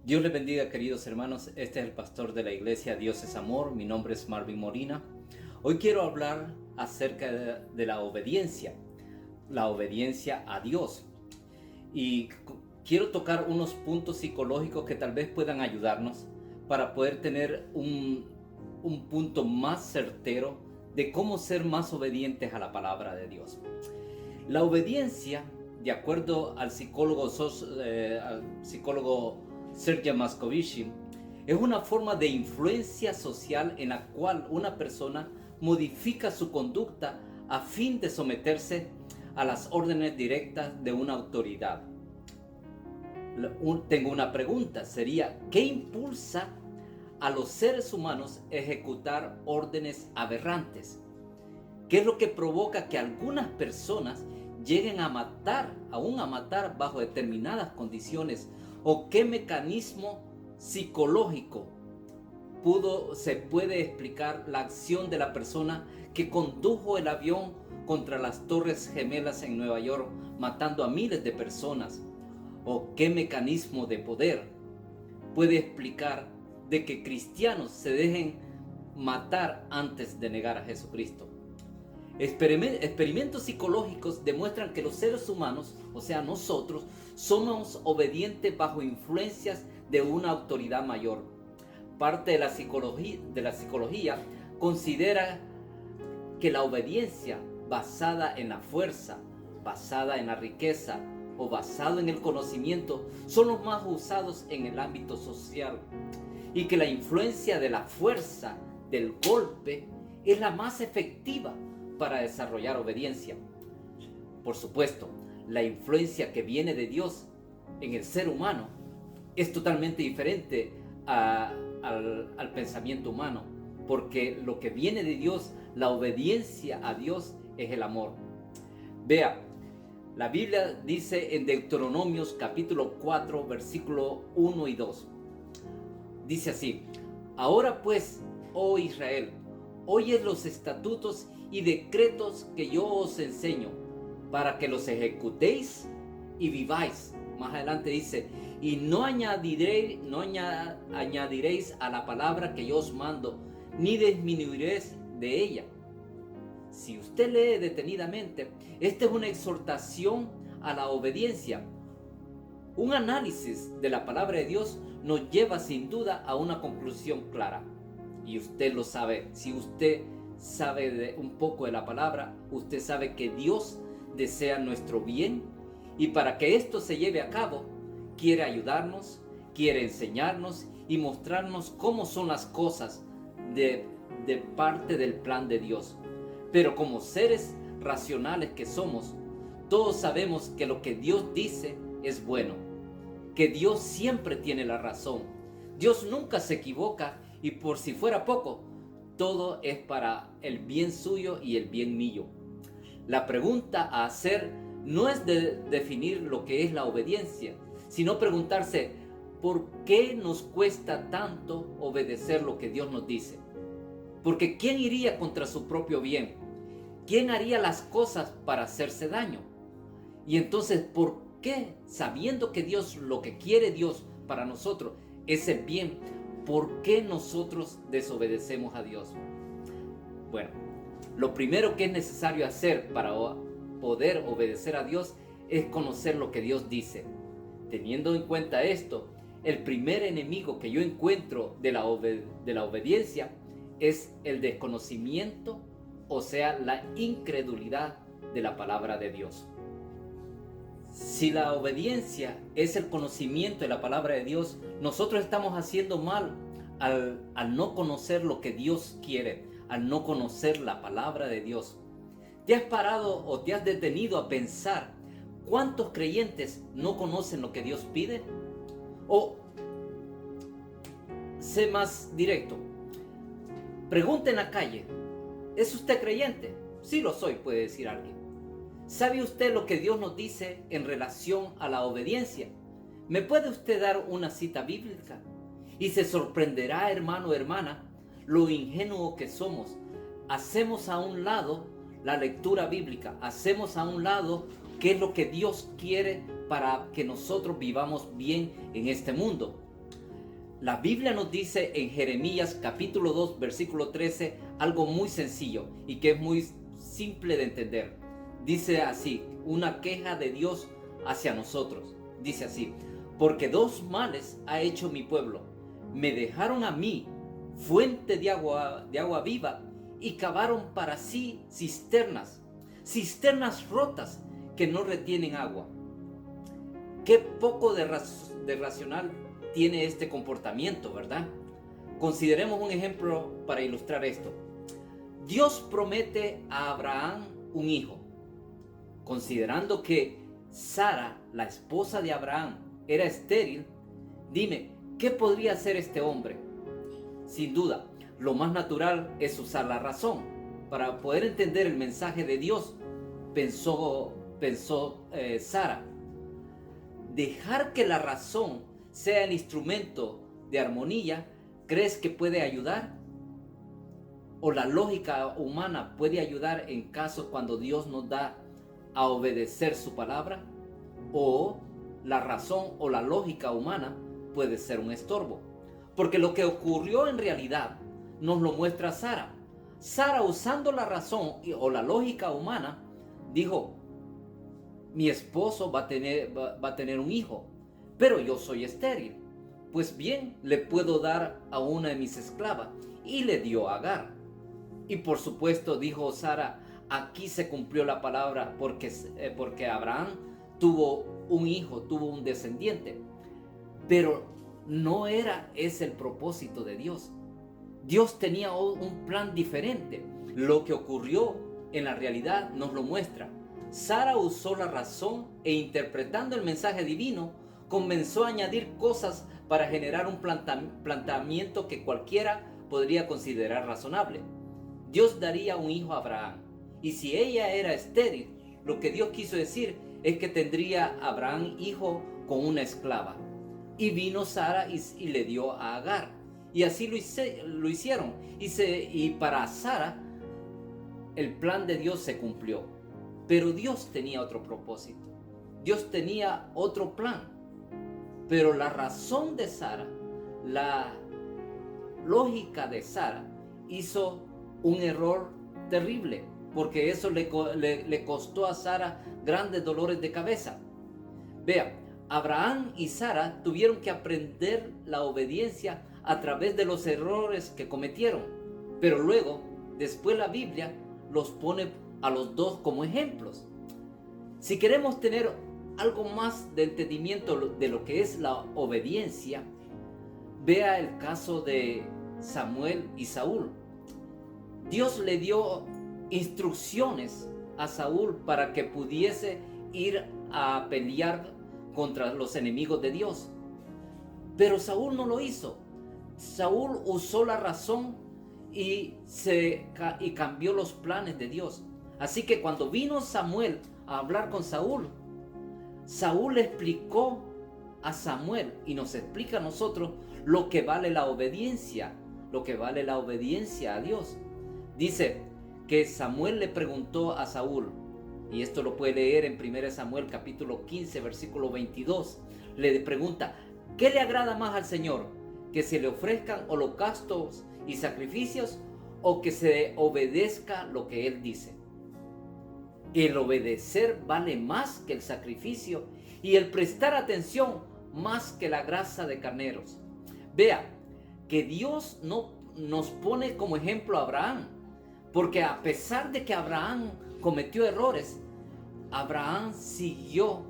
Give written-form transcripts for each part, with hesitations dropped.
Dios les bendiga, queridos hermanos. Este es el pastor de la iglesia Dios es Amor. Mi nombre es Marvin Molina. Hoy quiero hablar acerca de la obediencia a Dios. Y quiero tocar unos puntos psicológicos que tal vez puedan ayudarnos para poder tener un punto más certero de cómo ser más obedientes a la palabra de Dios. La obediencia, de acuerdo al psicólogo Sergio Moscovici, es una forma de influencia social en la cual una persona modifica su conducta a fin de someterse a las órdenes directas de una autoridad. Tengo una pregunta, sería: ¿qué impulsa a los seres humanos a ejecutar órdenes aberrantes? ¿Qué es lo que provoca que algunas personas lleguen a matar, aún a matar bajo determinadas condiciones? ¿O qué mecanismo psicológico se puede explicar la acción de la persona que condujo el avión contra las Torres Gemelas en Nueva York, matando a miles de personas? ¿O qué mecanismo de poder puede explicar de que cristianos se dejen matar antes de negar a Jesucristo? Experimentos psicológicos demuestran que los seres humanos, o sea nosotros, somos obedientes bajo influencias de una autoridad mayor. Parte de la psicología considera que la obediencia basada en la fuerza, basada en la riqueza o basado en el conocimiento son los más usados en el ámbito social, y que la influencia de la fuerza, del golpe, es la más efectiva para desarrollar obediencia. Por supuesto, la influencia que viene de Dios en el ser humano es totalmente diferente al pensamiento humano, porque lo que viene de Dios, la obediencia a Dios, es el amor. Vea, la Biblia dice en Deuteronomios capítulo 4, versículo 1 y 2. Dice así: ahora pues, oh Israel, oye los estatutos y decretos que yo os enseño, para que los ejecutéis y viváis. Más adelante dice: y no añadiréis a la palabra que yo os mando, ni disminuiréis de ella. Si usted lee detenidamente, esta es una exhortación a la obediencia. Un análisis de la palabra de Dios nos lleva sin duda a una conclusión clara. Y usted lo sabe. Si usted sabe un poco de la palabra, usted sabe que Dios desea nuestro bien, y para que esto se lleve a cabo, quiere ayudarnos, quiere enseñarnos y mostrarnos cómo son las cosas de parte del plan de Dios. Pero como seres racionales que somos, todos sabemos que lo que Dios dice es bueno, que Dios siempre tiene la razón. Dios nunca se equivoca, y por si fuera poco, todo es para el bien suyo y el bien mío. La pregunta a hacer no es de definir lo que es la obediencia, sino preguntarse: ¿por qué nos cuesta tanto obedecer lo que Dios nos dice? Porque ¿quién iría contra su propio bien? ¿Quién haría las cosas para hacerse daño? Y entonces, ¿por qué, sabiendo que Dios, lo que quiere Dios para nosotros es el bien, por qué nosotros desobedecemos a Dios? Bueno, lo primero que es necesario hacer para poder obedecer a Dios es conocer lo que Dios dice. Teniendo en cuenta esto, el primer enemigo que yo encuentro de la obediencia es el desconocimiento, o sea, la incredulidad de la palabra de Dios. Si la obediencia es el conocimiento de la palabra de Dios, nosotros estamos haciendo mal al no conocer lo que Dios quiere, al no conocer la palabra de Dios. ¿Te has parado o te has detenido a pensar cuántos creyentes no conocen lo que Dios pide? O, sé más directo, pregunta en la calle: ¿es usted creyente? Sí lo soy, puede decir alguien. ¿Sabe usted lo que Dios nos dice en relación a la obediencia? ¿Me puede usted dar una cita bíblica? Y se sorprenderá, hermano o hermana, lo ingenuo que somos. Hacemos a un lado la lectura bíblica, hacemos a un lado qué es lo que Dios quiere para que nosotros vivamos bien en este mundo. La Biblia nos dice en Jeremías capítulo 2 versículo 13 algo muy sencillo y que es muy simple de entender. Dice así, una queja de Dios hacia nosotros. Dice así, porque dos males ha hecho mi pueblo. Me dejaron a mí fuente de agua viva y cavaron para sí cisternas rotas que no retienen agua. Qué poco de racional tiene este comportamiento, ¿verdad? Consideremos un ejemplo para ilustrar esto. Dios promete a Abraham un hijo. Considerando que Sara, la esposa de Abraham, era estéril, dime, ¿qué podría hacer este hombre? Sin duda, lo más natural es usar la razón. Para poder entender el mensaje de Dios, pensó Sara. Dejar que la razón sea el instrumento de armonía, ¿crees que puede ayudar? ¿O la lógica humana puede ayudar en casos cuando Dios nos da a obedecer su palabra? ¿O la razón o la lógica humana puede ser un estorbo? Porque lo que ocurrió en realidad nos lo muestra Sara. Sara, usando la razón o la lógica humana, dijo, mi esposo va a tener un hijo, pero yo soy estéril. Pues bien, le puedo dar a una de mis esclavas. Y le dio a Agar. Y por supuesto dijo Sara, aquí se cumplió la palabra porque Abraham tuvo un hijo, tuvo un descendiente. Pero no era ese el propósito de Dios. Dios tenía un plan diferente. Lo que ocurrió en la realidad nos lo muestra. Sara usó la razón e interpretando el mensaje divino, comenzó a añadir cosas para generar un planteamiento que cualquiera podría considerar razonable. Dios daría un hijo a Abraham. Y si ella era estéril, lo que Dios quiso decir es que tendría Abraham hijo con una esclava. Y vino Sara y le dio a Agar. Y así lo hicieron. Y para Sara, el plan de Dios se cumplió. Pero Dios tenía otro propósito. Dios tenía otro plan. Pero la razón de Sara, la lógica de Sara, hizo un error terrible. Porque eso le costó a Sara grandes dolores de cabeza. Vea, Abraham y Sara tuvieron que aprender la obediencia a través de los errores que cometieron. Pero luego, después la Biblia los pone a los dos como ejemplos. Si queremos tener algo más de entendimiento de lo que es la obediencia, vea el caso de Samuel y Saúl. Dios le dio instrucciones a Saúl para que pudiese ir a pelear contra los enemigos de Dios. Pero Saúl no lo hizo. Saúl usó la razón y cambió los planes de Dios. Así que cuando vino Samuel a hablar con Saúl, Saúl le explicó a Samuel y nos explica a nosotros lo que vale la obediencia, a Dios. Dice que Samuel le preguntó a Saúl, y esto lo puede leer en 1 Samuel capítulo 15 versículo 22, le pregunta, ¿qué le agrada más al Señor? ¿Que se le ofrezcan holocaustos y sacrificios o que se obedezca lo que Él dice? El obedecer vale más que el sacrificio y el prestar atención más que la grasa de carneros. Vea que Dios no nos pone como ejemplo a Abraham, porque a pesar de que Abraham cometió errores, Abraham siguió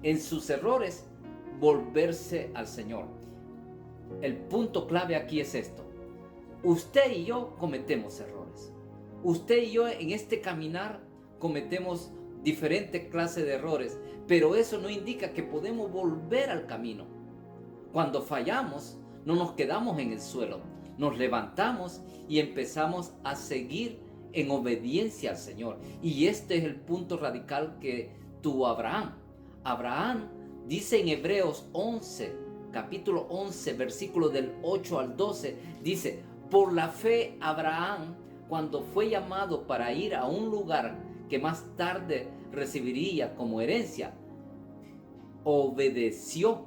en sus errores volverse al Señor. El punto clave aquí es esto. Usted y yo cometemos errores. Usted y yo en este caminar cometemos diferentes clases de errores, pero eso no indica que podemos volver al camino. Cuando fallamos, no nos quedamos en el suelo, nos levantamos y empezamos a seguir en obediencia al Señor. Y este es el punto radical que tuvo Abraham. Abraham dice en Hebreos 11, capítulo 11, versículo del 8 al 12, dice, por la fe Abraham, cuando fue llamado para ir a un lugar que más tarde recibiría como herencia, obedeció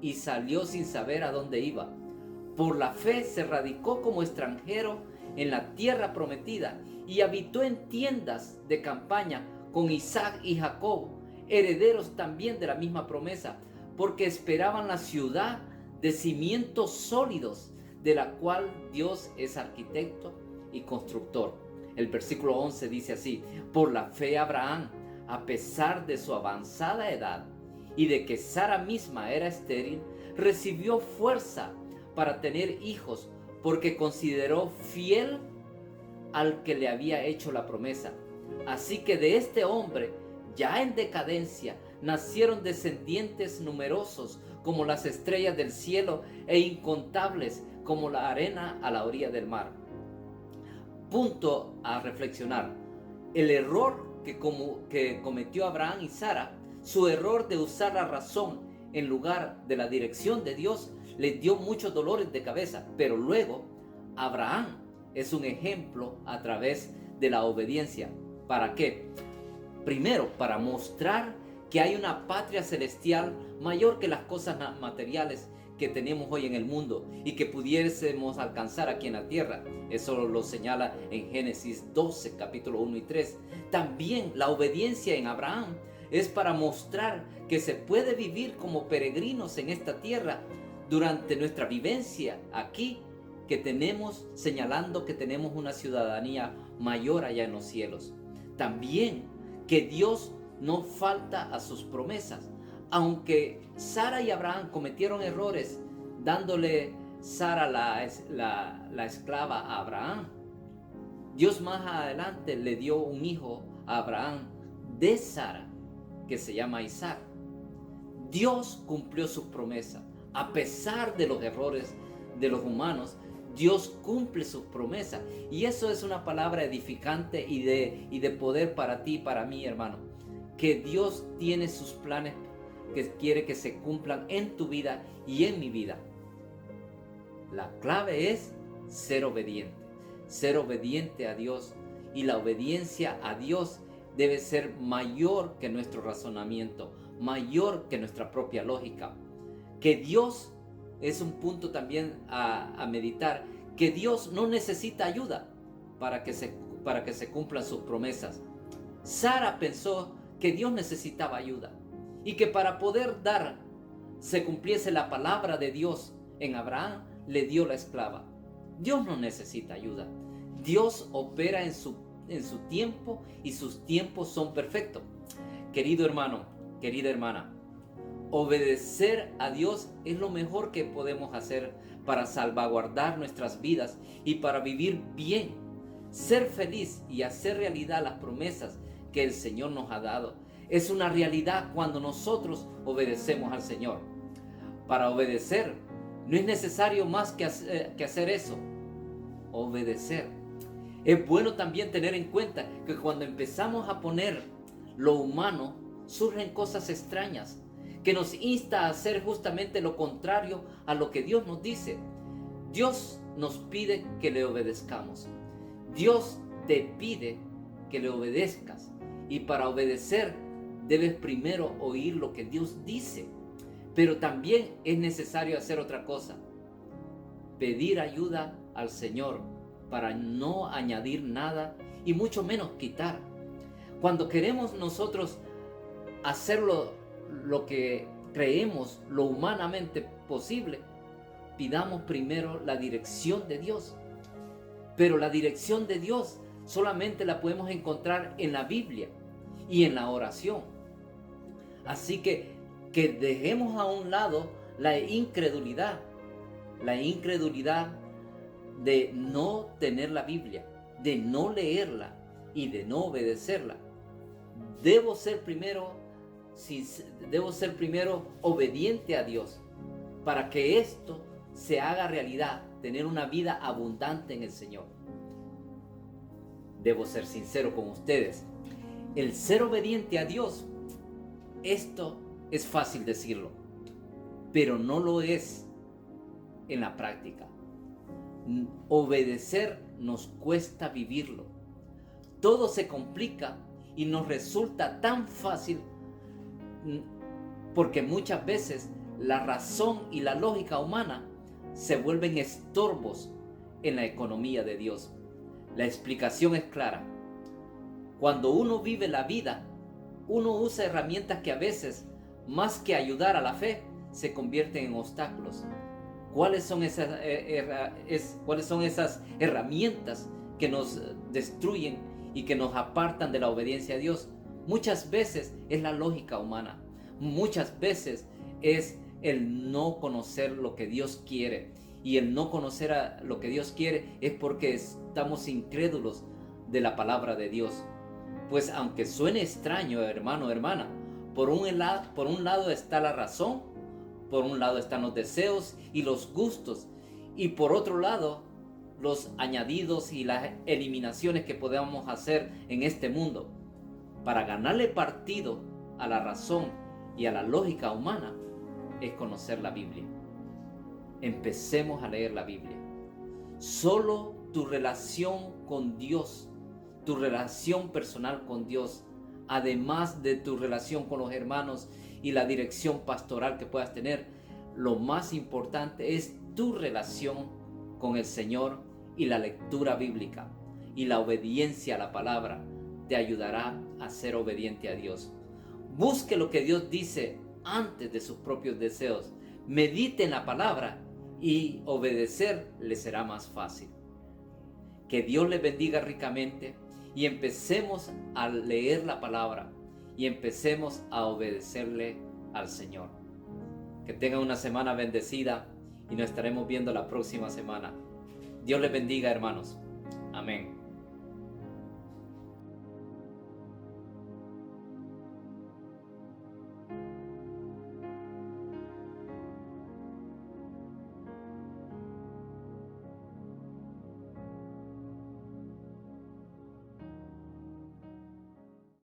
y salió sin saber a dónde iba. Por la fe se radicó como extranjero en la tierra prometida y habitó en tiendas de campaña con Isaac y Jacob, herederos también de la misma promesa, porque esperaban la ciudad de cimientos sólidos, de la cual Dios es arquitecto y constructor. El versículo 11 dice así: por la fe Abraham, a pesar de su avanzada edad y de que Sara misma era estéril, recibió fuerza para tener hijos, porque consideró fiel al que le había hecho la promesa. Así que de este hombre, ya en decadencia, nacieron descendientes numerosos como las estrellas del cielo e incontables como la arena a la orilla del mar. Punto a reflexionar: el error que cometió Abraham y Sara, su error de usar la razón en lugar de la dirección de Dios, les dio muchos dolores de cabeza. Pero luego Abraham es un ejemplo a través de la obediencia. ¿Para qué? Primero, para mostrar que hay una patria celestial mayor que las cosas materiales que tenemos hoy en el mundo y que pudiésemos alcanzar aquí en la tierra. Eso lo señala en Génesis 12, capítulo 1 y 3. También la obediencia en Abraham es para mostrar que se puede vivir como peregrinos en esta tierra durante nuestra vivencia aquí, que tenemos, señalando que tenemos una ciudadanía mayor allá en los cielos. También que Dios no falta a sus promesas. Aunque Sara y Abraham cometieron errores dándole Sara la esclava a Abraham, Dios más adelante le dio un hijo a Abraham de Sara, que se llama Isaac. Dios cumplió sus promesas. A pesar de los errores de los humanos, Dios cumple sus promesas. Y eso es una palabra edificante y de poder para ti y para mí, hermano. Que Dios tiene sus planes que quiere que se cumplan en tu vida y en mi vida. La clave es ser obediente a Dios. Y la obediencia a Dios debe ser mayor que nuestro razonamiento, mayor que nuestra propia lógica. Que Dios es un punto también a meditar, que Dios no necesita ayuda para que se cumplan sus promesas. Sara pensó que Dios necesitaba ayuda y que para poder se cumpliese la palabra de Dios en Abraham, le dio la esclava. Dios no necesita ayuda. Dios opera en su tiempo y sus tiempos son perfectos. Querido hermano, querida hermana, obedecer a Dios es lo mejor que podemos hacer para salvaguardar nuestras vidas y para vivir bien, ser feliz y hacer realidad las promesas que el Señor nos ha dado. Es una realidad cuando nosotros obedecemos al Señor. Para obedecer no es necesario más que hacer eso, obedecer. Es bueno también tener en cuenta que cuando empezamos a poner lo humano, surgen cosas extrañas que nos insta a hacer justamente lo contrario a lo que Dios nos dice. Dios nos pide que le obedezcamos. Dios te pide que le obedezcas. Y para obedecer debes primero oír lo que Dios dice. Pero también es necesario hacer otra cosa: pedir ayuda al Señor para no añadir nada y mucho menos quitar. Cuando queremos nosotros hacerlo lo que creemos lo humanamente posible, pidamos primero la dirección de Dios. Pero la dirección de Dios solamente la podemos encontrar en la Biblia y en la oración. Así que dejemos a un lado la incredulidad de no tener la Biblia, de no leerla y de no obedecerla. Debo ser primero obediente a Dios para que esto se haga realidad, tener una vida abundante en el Señor. Debo ser sincero con ustedes. El ser obediente a Dios, esto es fácil decirlo, pero no lo es en la práctica. Obedecer nos cuesta vivirlo. Todo se complica y nos resulta tan fácil porque muchas veces la razón y la lógica humana se vuelven estorbos en la economía de Dios. La explicación es clara. Cuando uno vive la vida, uno usa herramientas que a veces, más que ayudar a la fe, se convierten en obstáculos. ¿Cuáles son esas herramientas que nos destruyen y que nos apartan de la obediencia a Dios? Muchas veces es la lógica humana. Muchas veces es el no conocer lo que Dios quiere. Y el no conocer lo que Dios quiere es porque estamos incrédulos de la palabra de Dios. Pues aunque suene extraño, hermano o hermana, por un lado está la razón, por un lado están los deseos y los gustos, y por otro lado los añadidos y las eliminaciones que podemos hacer en este mundo. Para ganarle partido a la razón y a la lógica humana es conocer la Biblia. Empecemos a leer la Biblia. Solo tu relación con Dios, tu relación personal con Dios, además de tu relación con los hermanos y la dirección pastoral que puedas tener, lo más importante es tu relación con el Señor, y la lectura bíblica y la obediencia a la palabra te ayudará a ser obediente a Dios. Busque lo que Dios dice antes de sus propios deseos. Medite en la palabra y obedecer le será más fácil. Que Dios le bendiga ricamente y empecemos a leer la palabra y empecemos a obedecerle al Señor. Que tengan una semana bendecida y nos estaremos viendo la próxima semana. Dios les bendiga, hermanos. Amén.